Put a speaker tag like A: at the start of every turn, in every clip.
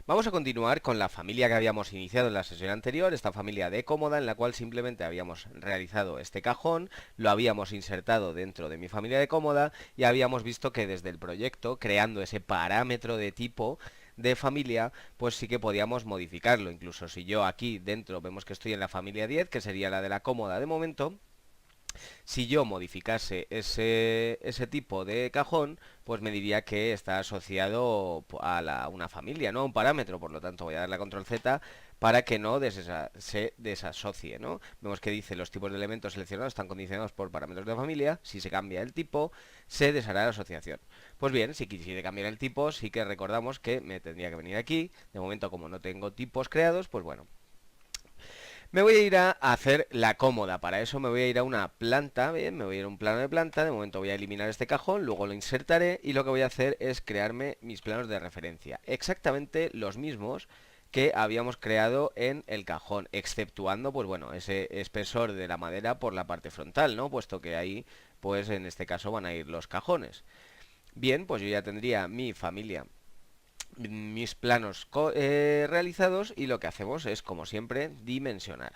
A: Vamos a continuar con la familia que habíamos iniciado en la sesión anterior, esta familia de cómoda en la cual simplemente habíamos realizado este cajón, lo habíamos insertado dentro de mi familia de cómoda y habíamos visto que desde el proyecto, creando ese parámetro de tipo de familia, pues sí que podíamos modificarlo. Incluso si yo aquí dentro vemos que estoy en la familia 10, que sería la de la cómoda de momento, si yo modificase ese tipo de cajón, pues me diría que está asociado a una familia, no a un parámetro. Por lo tanto, voy a darle a control Z para que no se desasocie, ¿no? Vemos que dice los tipos de elementos seleccionados están condicionados por parámetros de familia. Si se cambia el tipo, se deshará la asociación. Pues bien, si quisiera cambiar el tipo, sí que recordamos que me tendría que venir aquí. De momento, como no tengo tipos creados, pues bueno, me voy a ir a hacer la cómoda. Para eso me voy a ir a una planta, bien, me voy a ir a un plano de planta. De momento voy a eliminar este cajón, luego lo insertaré y lo que voy a hacer es crearme mis planos de referencia. Exactamente los mismos que habíamos creado en el cajón, exceptuando, pues bueno, ese espesor de la madera por la parte frontal, ¿no? Puesto que ahí, pues en este caso van a ir los cajones. Bien, pues yo ya tendría mi familia, mis planos realizados, y lo que hacemos es, como siempre, dimensionar.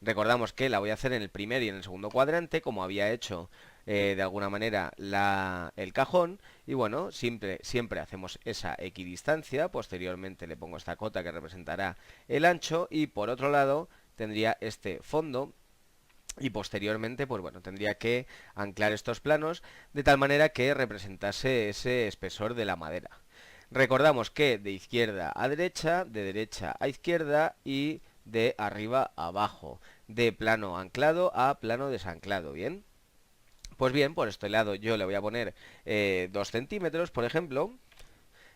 A: Recordamos que la voy a hacer en el primer y en el segundo cuadrante, como había hecho de alguna manera el cajón. Y bueno, siempre hacemos esa equidistancia. Posteriormente le pongo esta cota que representará el ancho, y por otro lado tendría este fondo. Y posteriormente, pues bueno, tendría que anclar estos planos de tal manera que representase ese espesor de la madera. Recordamos que de izquierda a derecha, de derecha a izquierda y de arriba a abajo, de plano anclado a plano desanclado, ¿bien? Pues bien, por este lado yo le voy a poner 2 centímetros, por ejemplo.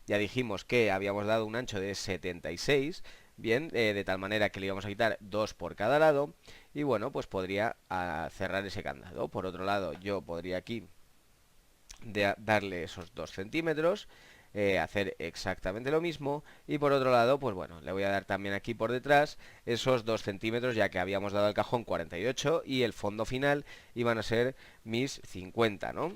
A: Ya dijimos que habíamos dado un ancho de 76, bien, de tal manera que le íbamos a quitar 2 por cada lado. Y bueno, pues podría cerrar ese candado. Por otro lado, yo podría aquí darle esos 2 centímetros, hacer exactamente lo mismo. Y por otro lado, pues bueno, le voy a dar también aquí por detrás esos 2 centímetros, ya que habíamos dado al cajón 48 y el fondo final iban a ser mis 50, ¿no?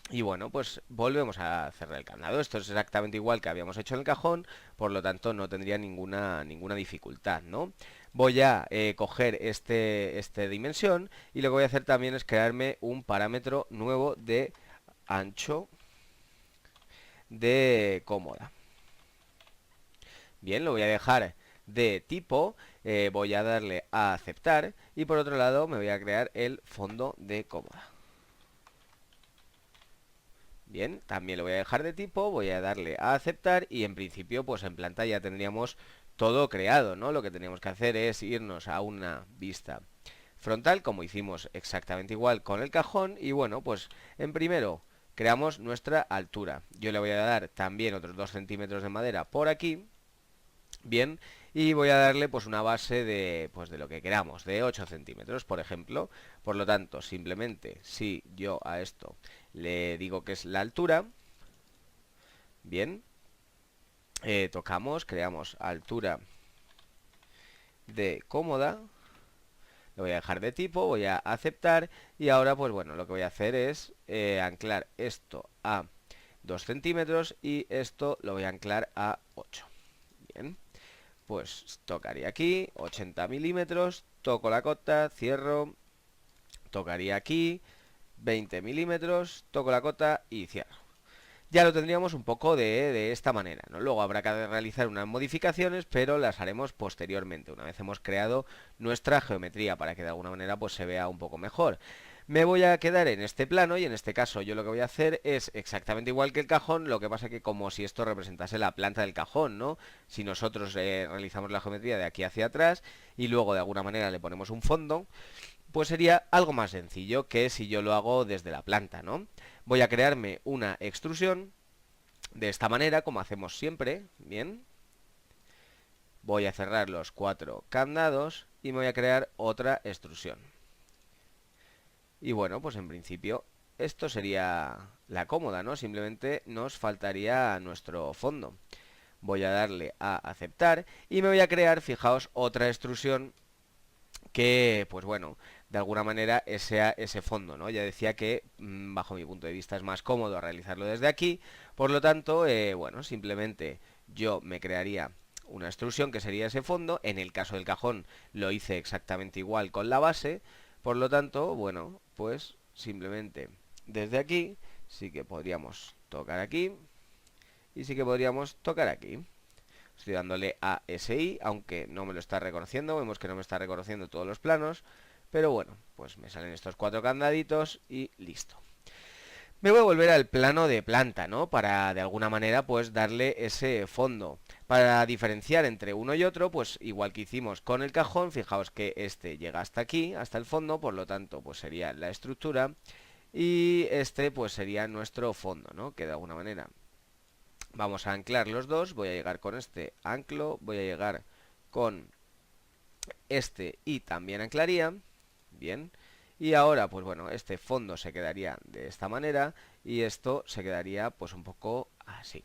A: Y bueno, pues volvemos a cerrar el candado. Esto es exactamente igual que habíamos hecho en el cajón, por lo tanto no tendría ninguna dificultad, ¿no? Voy a coger este dimensión, y lo que voy a hacer también es crearme un parámetro nuevo de ancho de cómoda. Bien, lo voy a dejar de tipo, voy a darle a aceptar, y por otro lado me voy a crear el fondo de cómoda. Bien, también lo voy a dejar de tipo, voy a darle a aceptar, y en principio pues en planta ya tendríamos todo creado, ¿no? Lo que tenemos que hacer es irnos a una vista frontal, como hicimos exactamente igual con el cajón. Y bueno, pues en primero creamos nuestra altura. Yo le voy a dar también otros 2 centímetros de madera por aquí, bien, y voy a darle pues una base de lo que queramos, de 8 centímetros, por ejemplo. Por lo tanto, simplemente si yo a esto le digo que es la altura, bien, tocamos, creamos altura de cómoda, lo voy a dejar de tipo, voy a aceptar, y ahora pues bueno, lo que voy a hacer es anclar esto a 2 centímetros y esto lo voy a anclar a 8. Bien, pues tocaría aquí 80 milímetros, toco la cota, cierro, tocaría aquí 20 milímetros, toco la cota y cierro. Ya lo tendríamos un poco de esta manera, ¿no? Luego habrá que realizar unas modificaciones, pero las haremos posteriormente, una vez hemos creado nuestra geometría, para que de alguna manera pues se vea un poco mejor. Me voy a quedar en este plano, y en este caso yo lo que voy a hacer es exactamente igual que el cajón, lo que pasa que como si esto representase la planta del cajón, ¿no? Si nosotros realizamos la geometría de aquí hacia atrás y luego de alguna manera le ponemos un fondo, pues sería algo más sencillo que si yo lo hago desde la planta, ¿no? Voy a crearme una extrusión de esta manera, como hacemos siempre, bien. Voy a cerrar los 4 candados y me voy a crear otra extrusión. Y bueno, pues en principio esto sería la cómoda, ¿no? Simplemente nos faltaría nuestro fondo. Voy a darle a aceptar y me voy a crear, fijaos, otra extrusión que, pues bueno, de alguna manera ese fondo, ¿no? Ya decía que, bajo mi punto de vista, es más cómodo realizarlo desde aquí. Por lo tanto, bueno, simplemente yo me crearía una extrusión que sería ese fondo. En el caso del cajón lo hice exactamente igual con la base. Por lo tanto, bueno, pues simplemente desde aquí sí que podríamos tocar aquí y sí que podríamos tocar aquí. Estoy dándole a SI, aunque no me lo está reconociendo. Vemos que no me está reconociendo todos los planos. Pero bueno, pues me salen estos 4 candaditos y listo. Me voy a volver al plano de planta, ¿no? Para de alguna manera pues darle ese fondo. Para diferenciar entre uno y otro, pues igual que hicimos con el cajón, fijaos que este llega hasta aquí, hasta el fondo, por lo tanto pues sería la estructura y este pues sería nuestro fondo, ¿no? Que de alguna manera vamos a anclar los dos, voy a llegar con este anclo, voy a llegar con este y también anclaría, bien. Y ahora, pues bueno, este fondo se quedaría de esta manera y esto se quedaría pues un poco así.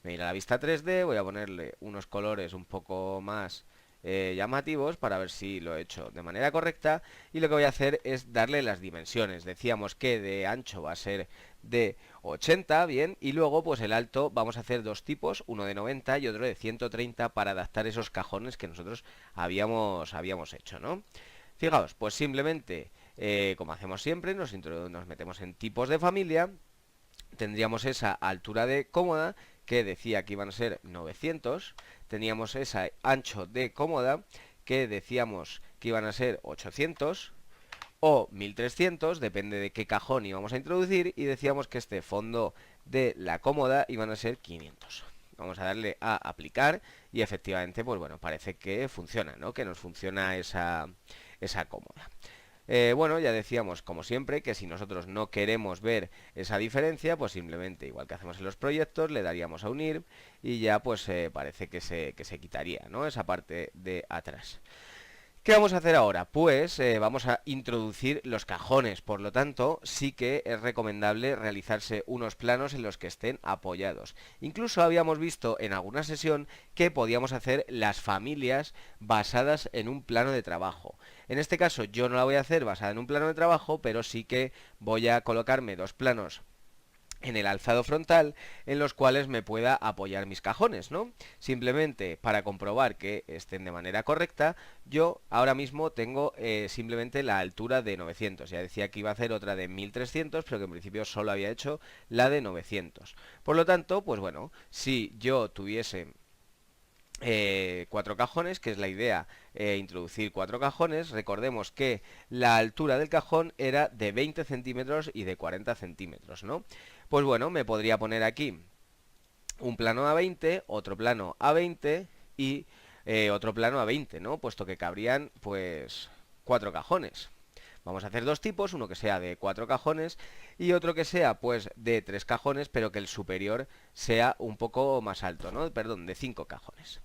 A: Me iré a la vista 3D, voy a ponerle unos colores un poco más llamativos para ver si lo he hecho de manera correcta. Y lo que voy a hacer es darle las dimensiones. Decíamos que de ancho va a ser de 80, bien, y luego pues el alto vamos a hacer dos tipos, uno de 90 y otro de 130 para adaptar esos cajones que nosotros habíamos hecho, ¿no? Fijaos, pues simplemente, como hacemos siempre, nos metemos en tipos de familia, tendríamos esa altura de cómoda, que decía que iban a ser 900, teníamos ese ancho de cómoda, que decíamos que iban a ser 800, o 1300, depende de qué cajón íbamos a introducir, y decíamos que este fondo de la cómoda iban a ser 500. Vamos a darle a aplicar y efectivamente, pues bueno, parece que funciona, ¿no? Que nos funciona esa cómoda. Bueno, ya decíamos, como siempre, que si nosotros no queremos ver esa diferencia, pues simplemente, igual que hacemos en los proyectos, le daríamos a unir y ya pues parece que se quitaría, ¿no? Esa parte de atrás. ¿Qué vamos a hacer ahora? Pues vamos a introducir los cajones, por lo tanto sí que es recomendable realizarse unos planos en los que estén apoyados. Incluso habíamos visto en alguna sesión que podíamos hacer las familias basadas en un plano de trabajo. En este caso yo no la voy a hacer basada en un plano de trabajo, pero sí que voy a colocarme dos planos en el alzado frontal en los cuales me pueda apoyar mis cajones, ¿no? Simplemente para comprobar que estén de manera correcta, yo ahora mismo tengo simplemente la altura de 900. Ya decía que iba a hacer otra de 1300, pero que en principio solo había hecho la de 900. Por lo tanto, pues bueno, si yo tuviese cuatro cajones, que es la idea, introducir cuatro cajones. Recordemos que la altura del cajón era de 20 centímetros y de 40 centímetros, ¿no? Pues bueno, me podría poner aquí un plano a 20, otro plano a 20 y otro plano a 20, ¿no? Puesto que cabrían, pues, cuatro cajones. Vamos a hacer dos tipos, uno que sea de 4 cajones y otro que sea pues de 3 cajones, pero que el superior sea un poco más alto, ¿no? Perdón, de 5 cajones.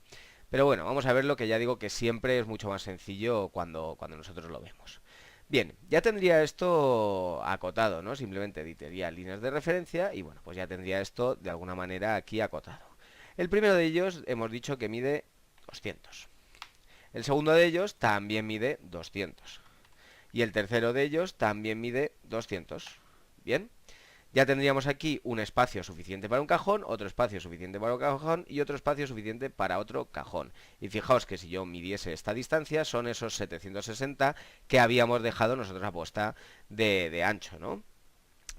A: Pero bueno, vamos a ver lo que ya digo que siempre es mucho más sencillo cuando nosotros lo vemos. Bien, ya tendría esto acotado, ¿no? Simplemente editaría líneas de referencia y bueno, pues ya tendría esto de alguna manera aquí acotado. El primero de ellos hemos dicho que mide 200. El segundo de ellos también mide 200. Y el tercero de ellos también mide 200. Bien, ya tendríamos aquí un espacio suficiente para un cajón, otro espacio suficiente para un cajón y otro espacio suficiente para otro cajón. Y fijaos que si yo midiese esta distancia son esos 760 que habíamos dejado nosotros a posta de ancho, ¿no?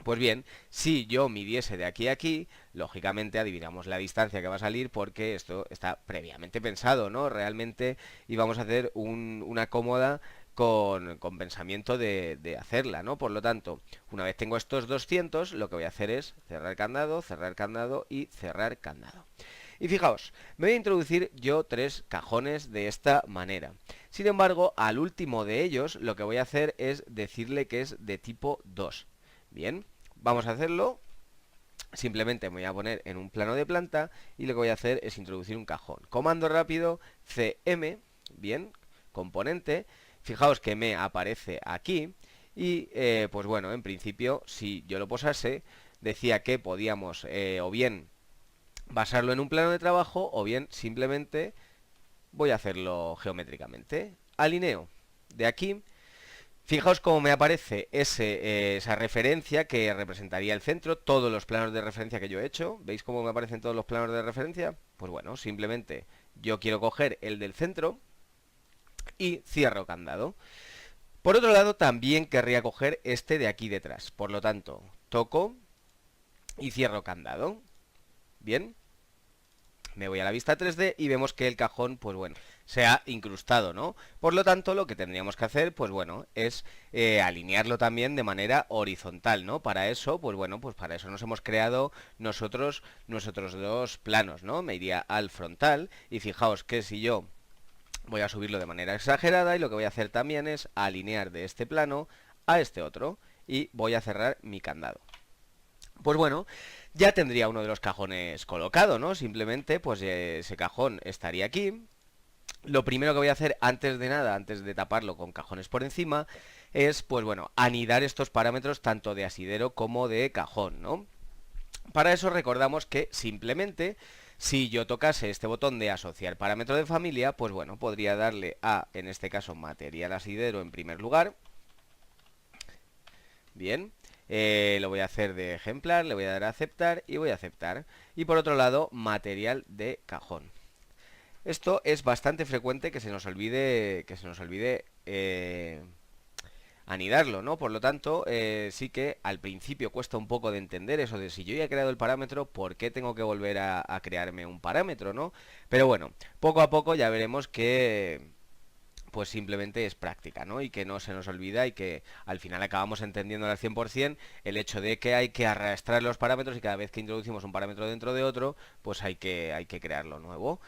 A: Pues bien, si yo midiese de aquí a aquí, lógicamente adivinamos la distancia que va a salir porque esto está previamente pensado, ¿no? Realmente íbamos a hacer una cómoda con pensamiento de hacerla, ¿no? Por lo tanto, una vez tengo estos 200, lo que voy a hacer es cerrar candado y cerrar candado. Y fijaos, me voy a introducir yo tres cajones de esta manera. Sin embargo, al último de ellos, lo que voy a hacer es decirle que es de tipo 2. Bien, vamos a hacerlo. Simplemente me voy a poner en un plano de planta y lo que voy a hacer es introducir un cajón. Comando rápido, CM, bien, componente. Fijaos que me aparece aquí y pues bueno, en principio si yo lo posase, decía que podíamos o bien basarlo en un plano de trabajo o bien simplemente voy a hacerlo geométricamente. Alineo de aquí. Fijaos cómo me aparece esa referencia que representaría el centro, todos los planos de referencia que yo he hecho. ¿Veis cómo me aparecen todos los planos de referencia? Pues bueno, simplemente yo quiero coger el del centro y cierro candado. Por otro lado, también querría coger este de aquí detrás. Por lo tanto, toco y cierro candado. Bien, me voy a la vista 3D y vemos que el cajón, pues bueno, se ha incrustado, ¿no? Por lo tanto, lo que tendríamos que hacer, pues bueno, es alinearlo también de manera horizontal, ¿no? Para eso, pues bueno, pues para eso nos hemos creado nosotros nuestros dos planos, ¿no? Me iría al frontal y fijaos que si yo voy a subirlo de manera exagerada y lo que voy a hacer también es alinear de este plano a este otro y voy a cerrar mi candado. Pues bueno, ya tendría uno de los cajones colocado, ¿no? Simplemente, pues ese cajón estaría aquí. Lo primero que voy a hacer antes de nada, antes de taparlo con cajones por encima, es, pues bueno, anidar estos parámetros tanto de asidero como de cajón, ¿no? Para eso recordamos que simplemente, si yo tocase este botón de asociar parámetro de familia, pues bueno, podría darle a, en este caso, material asidero en primer lugar. Bien, lo voy a hacer de ejemplar, le voy a dar a aceptar y voy a aceptar. Y por otro lado, material de cajón. Esto es bastante frecuente que se nos olvide anidarlo, ¿no? Por lo tanto, sí que al principio cuesta un poco de entender eso de si yo ya he creado el parámetro, ¿por qué tengo que volver a crearme un parámetro, ¿no? Pero bueno, poco a poco ya veremos que pues simplemente es práctica, ¿no? Y que no se nos olvida y que al final acabamos entendiendo al 100% el hecho de que hay que arrastrar los parámetros y cada vez que introducimos un parámetro dentro de otro, pues hay que crearlo nuevo.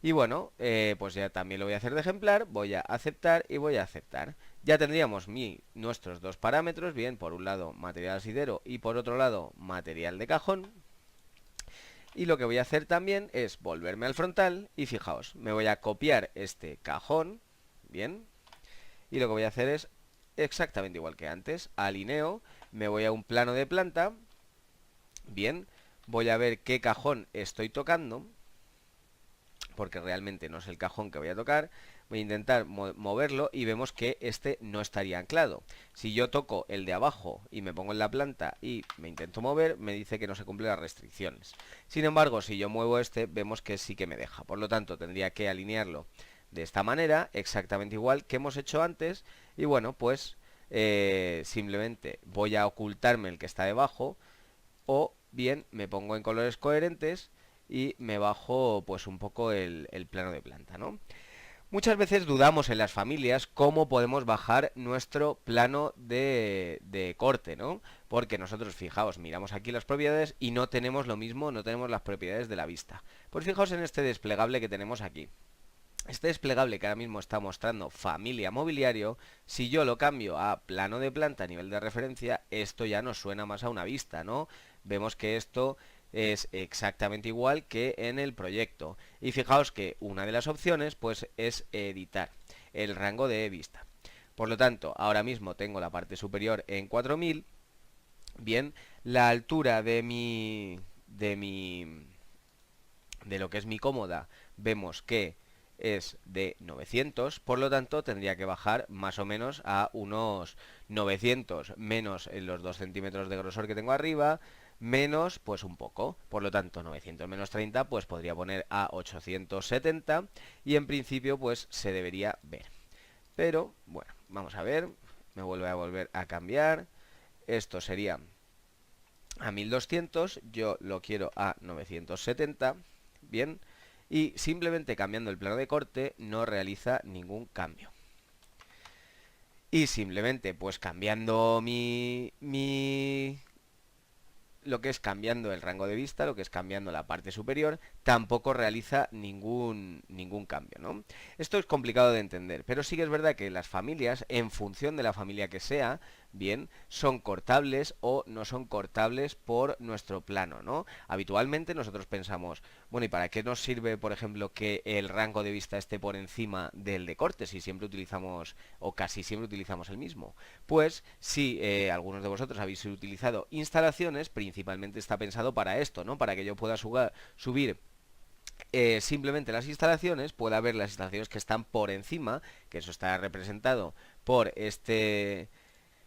A: Y bueno, pues ya también lo voy a hacer de ejemplar, voy a aceptar y voy a aceptar. Ya tendríamos nuestros dos parámetros, bien, por un lado material asidero y por otro lado material de cajón. Y lo que voy a hacer también es volverme al frontal y fijaos, me voy a copiar este cajón, bien, y lo que voy a hacer es exactamente igual que antes, alineo, me voy a un plano de planta, bien, voy a ver qué cajón estoy tocando, porque realmente no es el cajón que voy a tocar, voy a intentar moverlo y vemos que este no estaría anclado. Si yo toco el de abajo y me pongo en la planta y me intento mover, me dice que no se cumplen las restricciones. Sin embargo, si yo muevo este, vemos que sí que me deja. Por lo tanto, tendría que alinearlo de esta manera, exactamente igual que hemos hecho antes. Y bueno, pues simplemente voy a ocultarme el que está debajo o bien me pongo en colores coherentes y me bajo pues un poco el plano de planta, ¿no? Muchas veces dudamos en las familias cómo podemos bajar nuestro plano de corte, ¿no? Porque nosotros, fijaos, miramos aquí las propiedades y no tenemos lo mismo, no tenemos las propiedades de la vista. Pues fijaos en este desplegable que tenemos aquí. Este desplegable que ahora mismo está mostrando familia mobiliario, si yo lo cambio a plano de planta a nivel de referencia, esto ya nos suena más a una vista, ¿no? Vemos que esto es exactamente igual que en el proyecto. Y fijaos que una de las opciones pues es editar el rango de vista. Por lo tanto, ahora mismo tengo la parte superior en 4000. Bien, la altura de lo que es mi cómoda, vemos que es de 900, por lo tanto tendría que bajar más o menos a unos 900 menos los 2 centímetros de grosor que tengo arriba, menos pues un poco, por lo tanto 900 menos 30 pues podría poner a 870 y en principio pues se debería ver. Pero bueno, vamos a ver, me vuelve a volver a cambiar, esto sería a 1200, yo lo quiero a 970, bien, y simplemente cambiando el plano de corte no realiza ningún cambio. Y simplemente pues cambiando lo que es cambiando el rango de vista, lo que es cambiando la parte superior, tampoco realiza ningún cambio, ¿no? Esto es complicado de entender, pero sí que es verdad que las familias, en función de la familia que sea, bien, son cortables o no son cortables por nuestro plano, ¿no? Habitualmente nosotros pensamos, bueno, ¿y para qué nos sirve, por ejemplo, que el rango de vista esté por encima del de corte si siempre utilizamos o casi siempre utilizamos el mismo? Pues si algunos de vosotros habéis utilizado instalaciones, principalmente está pensado para esto, ¿no? Para que yo pueda subir simplemente las instalaciones, pueda ver las instalaciones que están por encima, que eso está representado por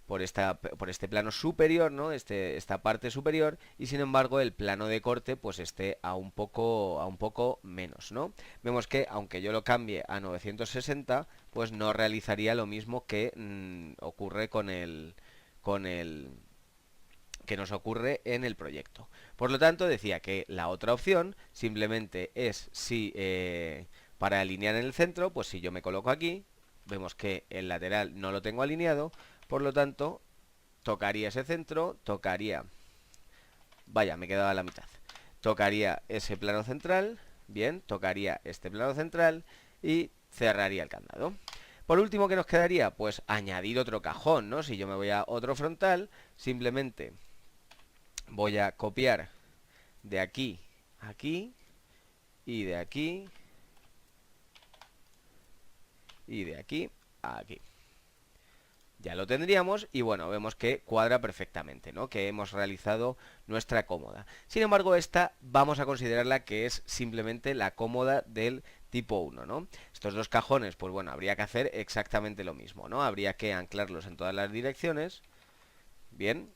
A: por este plano superior, ¿no? Esta parte superior, y sin embargo el plano de corte pues esté a un poco menos, ¿no? Vemos que aunque yo lo cambie a 960, pues no realizaría lo mismo que ocurre con el que nos ocurre en el proyecto. Por lo tanto, decía que la otra opción simplemente es si para alinear en el centro, pues si yo me coloco aquí, vemos que el lateral no lo tengo alineado, por lo tanto, tocaría ese centro, tocaría, vaya, me quedaba la mitad, tocaría ese plano central, bien, tocaría este plano central y cerraría el candado. Por último, ¿qué nos quedaría? Pues añadir otro cajón, ¿no? Si yo me voy a otro frontal, simplemente voy a copiar de aquí a aquí y de aquí y de aquí a aquí. Ya lo tendríamos y bueno, vemos que cuadra perfectamente, ¿no? Que hemos realizado nuestra cómoda. Sin embargo, esta vamos a considerarla que es simplemente la cómoda del tipo 1, ¿no? Estos dos cajones, pues bueno, habría que hacer exactamente lo mismo, ¿no? Habría que anclarlos en todas las direcciones. Bien,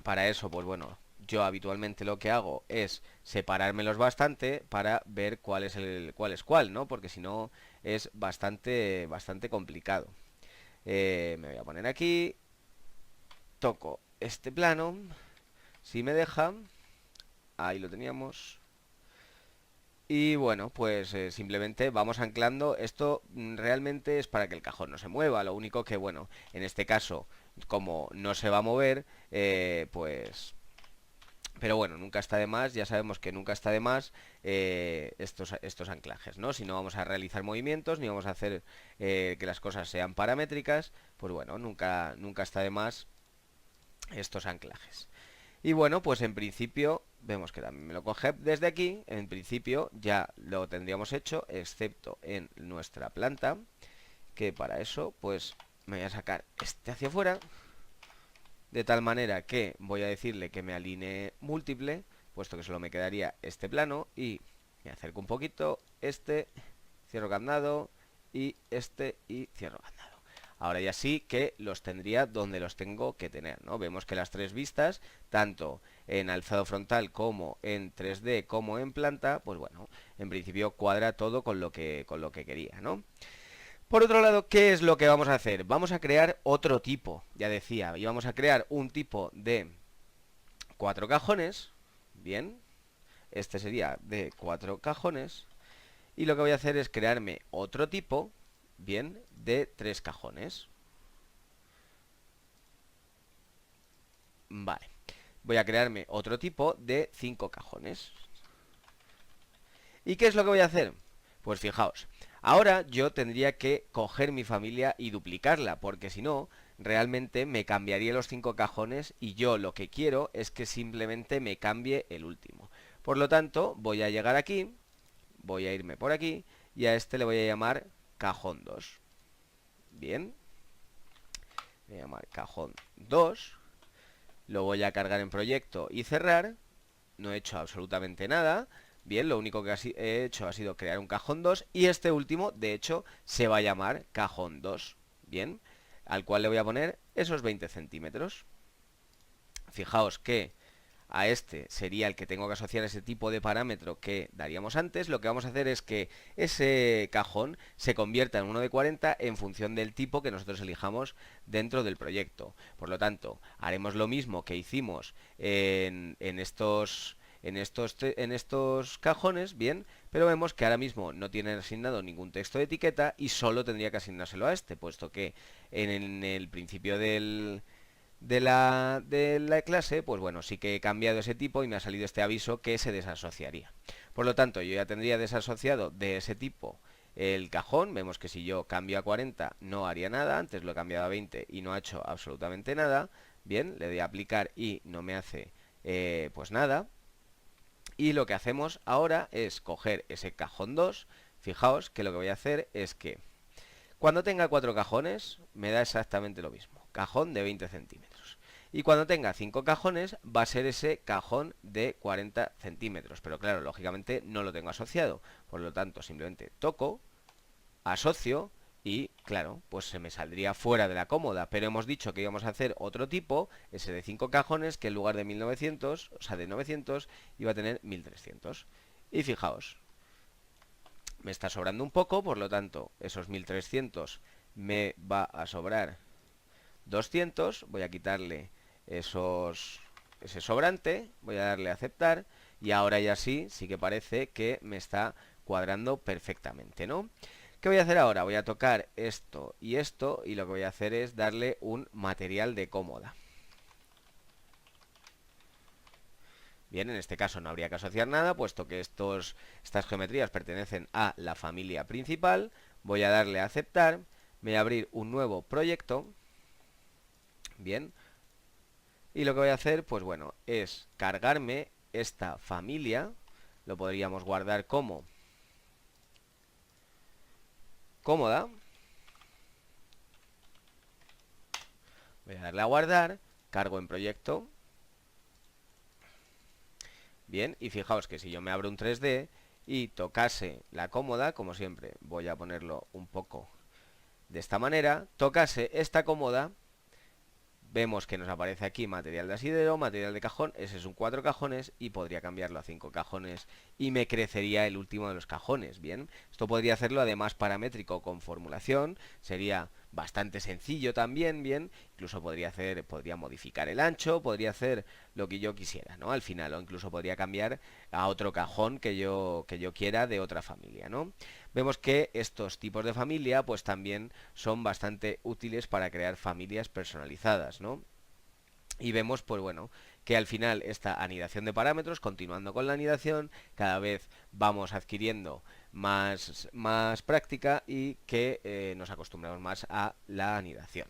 A: para eso, pues bueno, yo habitualmente lo que hago es separármelos bastante para ver cuál es cuál, ¿no? Porque si no es bastante complicado. Me voy a poner aquí, toco este plano, si me deja, ahí lo teníamos. Y bueno, pues simplemente vamos anclando. Esto realmente es para que el cajón no se mueva. Lo único que, bueno, en este caso, como no se va a mover, pues... Pero bueno, nunca está de más, ya sabemos que nunca está de más estos anclajes, ¿no? Si no vamos a realizar movimientos, ni vamos a hacer que las cosas sean paramétricas, pues bueno, nunca está de más estos anclajes. Y bueno, pues en principio, vemos que también me lo coge desde aquí, en principio ya lo tendríamos hecho, excepto en nuestra planta, que para eso, pues me voy a sacar este hacia afuera, de tal manera que voy a decirle que me alinee múltiple, puesto que solo me quedaría este plano, y me acerco un poquito, cierro candado, y cierro candado. Ahora ya sí que los tendría donde los tengo que tener, ¿no? Vemos que las tres vistas, tanto en alzado frontal como en 3D como en planta, pues bueno, en principio cuadra todo con lo que quería, ¿no? Por otro lado, ¿qué es lo que vamos a hacer? Vamos a crear otro tipo, ya decía, y vamos a crear un tipo de 4 cajones, bien, este sería de 4 cajones, y lo que voy a hacer es crearme otro tipo, bien, de 3 cajones. Vale, voy a crearme otro tipo de 5 cajones. ¿Y qué es lo que voy a hacer? Pues fijaos, ahora yo tendría que coger mi familia y duplicarla, porque si no, realmente me cambiaría los 5 cajones y yo lo que quiero es que simplemente me cambie el último. Por lo tanto, voy a llegar aquí, voy a irme por aquí y a este le voy a llamar cajón 2. Bien, voy a llamar cajón 2, lo voy a cargar en proyecto y cerrar, no he hecho absolutamente nada. Bien, lo único que he hecho ha sido crear un cajón 2 y este último, de hecho, se va a llamar cajón 2. Bien, al cual le voy a poner esos 20 centímetros. Fijaos que a este sería el que tengo que asociar ese tipo de parámetro que daríamos antes. Lo que vamos a hacer es que ese cajón se convierta en uno de 40 en función del tipo que nosotros elijamos dentro del proyecto. Por lo tanto, haremos lo mismo que hicimos en estos cajones, bien, pero vemos que ahora mismo no tienen asignado ningún texto de etiqueta y solo tendría que asignárselo a este, puesto que en el principio de la clase, pues bueno, sí que he cambiado ese tipo y me ha salido este aviso que se desasociaría. Por lo tanto, yo ya tendría desasociado de ese tipo el cajón. Vemos que si yo cambio a 40 no haría nada, antes lo he cambiado a 20 y no ha hecho absolutamente nada. Bien, le doy a aplicar y no me hace pues nada. Y lo que hacemos ahora es coger ese cajón 2. Fijaos que lo que voy a hacer es que cuando tenga 4 cajones me da exactamente lo mismo. Cajón de 20 centímetros. Y cuando tenga 5 cajones va a ser ese cajón de 40 centímetros. Pero claro, lógicamente no lo tengo asociado. Por lo tanto, simplemente toco, asocio y claro, pues se me saldría fuera de la cómoda, pero hemos dicho que íbamos a hacer otro tipo, ese de 5 cajones, que en lugar de 1900, o sea, de 900, iba a tener 1300. Y fijaos, me está sobrando un poco, por lo tanto, esos 1300 me va a sobrar 200, voy a quitarle ese sobrante, voy a darle a aceptar, y ahora ya sí que parece que me está cuadrando perfectamente, ¿no? ¿Qué voy a hacer ahora? Voy a tocar esto, y lo que voy a hacer es darle un material de cómoda. Bien, en este caso no habría que asociar nada, puesto que estas geometrías pertenecen a la familia principal. Voy a darle a aceptar, me voy a abrir un nuevo proyecto. Bien, y lo que voy a hacer, pues bueno, es cargarme esta familia. Lo podríamos guardar como cómoda. Voy a darle a guardar, cargo en proyecto. Bien, y fijaos que si yo me abro un 3D y tocase la cómoda, como siempre, voy a ponerlo un poco de esta manera, tocase esta cómoda, vemos que nos aparece aquí material de asidero, material de cajón, ese es un 4 cajones y podría cambiarlo a 5 cajones y me crecería el último de los cajones, ¿bien? Esto podría hacerlo además paramétrico con formulación, sería bastante sencillo también, ¿bien? Incluso podría modificar el ancho, podría hacer lo que yo quisiera, ¿no? Al final, o incluso podría cambiar a otro cajón que yo quiera de otra familia, ¿no? Vemos que estos tipos de familia pues también son bastante útiles para crear familias personalizadas, ¿no? Y vemos, pues bueno, que al final esta anidación de parámetros, continuando con la anidación, cada vez vamos adquiriendo más práctica y que nos acostumbramos más a la anidación.